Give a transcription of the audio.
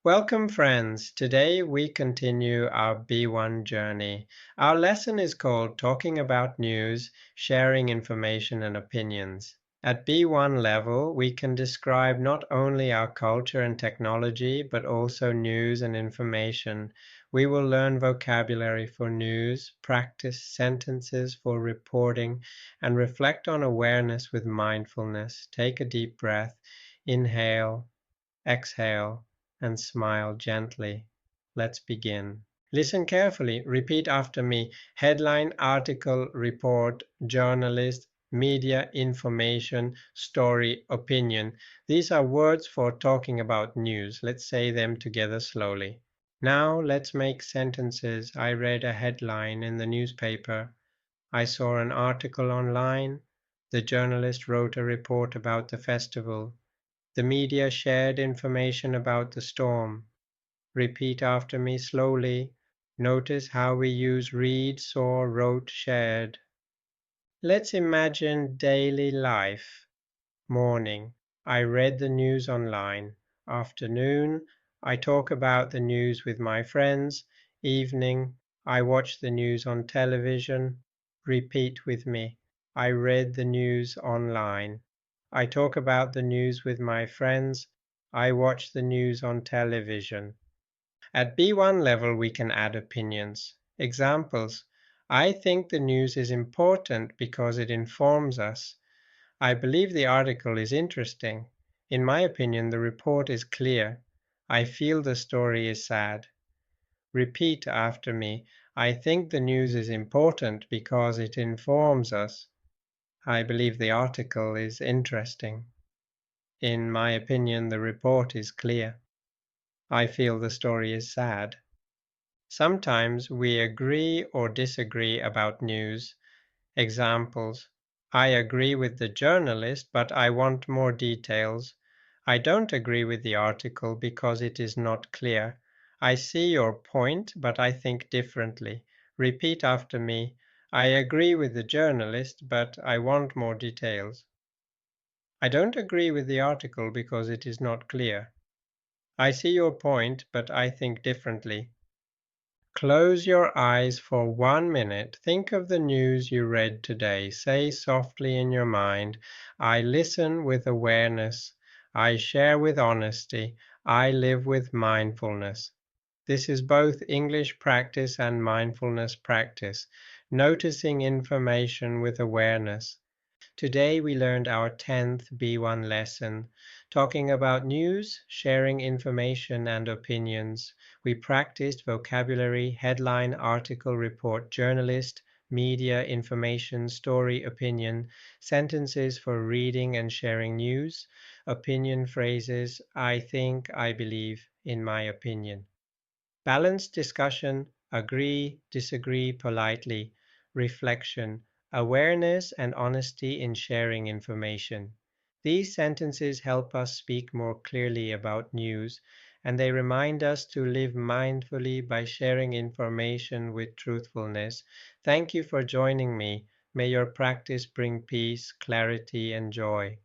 Welcome, friends. Today we continue our B1 journey. Our lesson is called Talking About News, Sharing Information and Opinions. At B1 level, we can describe not only our culture and technology, but also news and information. We will learn vocabulary for news, practice sentences for reporting, and reflect on awareness with mindfulness. Take a deep breath, inhale, exhale, and smile gently. Let's begin. Listen carefully. Repeat after me. Headline, article, report, journalist, media, information, story, opinion. These are words for talking about news. Let's say them together slowly. Now let's make sentences. I read a headline in the newspaper. I saw an article online. The journalist wrote a report about the festival. The media shared information about the storm. Repeat after me slowly. Notice how we use read, saw, wrote, shared. Let's imagine daily life. Morning. I read the news online. Afternoon. I talk about the news with my friends. Evening. I watch the news on television. Repeat with me. I read the news online. I talk about the news with my friends. I watch the news on television. At B1 level, we can add opinions. Examples. I think the news is important because it informs us. I believe the article is interesting. In my opinion, the report is clear. I feel the story is sad. Repeat after me. I think the news is important because it informs us. I believe the article is interesting. In my opinion, the report is clear. I feel the story is sad. Sometimes we agree or disagree about news. Examples. I agree with the journalist, but I want more details. I don't agree with the article because it is not clear. I see your point, but I think differently. Repeat after me. I agree with the journalist, but I want more details. I don't agree with the article because it is not clear. I see your point, but I think differently. Close your eyes for 1 minute. Think of the news you read today. Say softly in your mind, I listen with awareness. I share with honesty. I live with mindfulness. This is both English practice and mindfulness practice, noticing information with awareness. Today we learned our 10th B1 lesson, talking about news, sharing information and opinions. We practiced vocabulary, headline, article, report, journalist, media, information, story, opinion, sentences for reading and sharing news, opinion phrases, I think, I believe, in my opinion. Balanced discussion, agree, disagree politely, reflection, awareness and honesty in sharing information. These sentences help us speak more clearly about news, and they remind us to live mindfully by sharing information with truthfulness. Thank you for joining me. May your practice bring peace, clarity, and joy.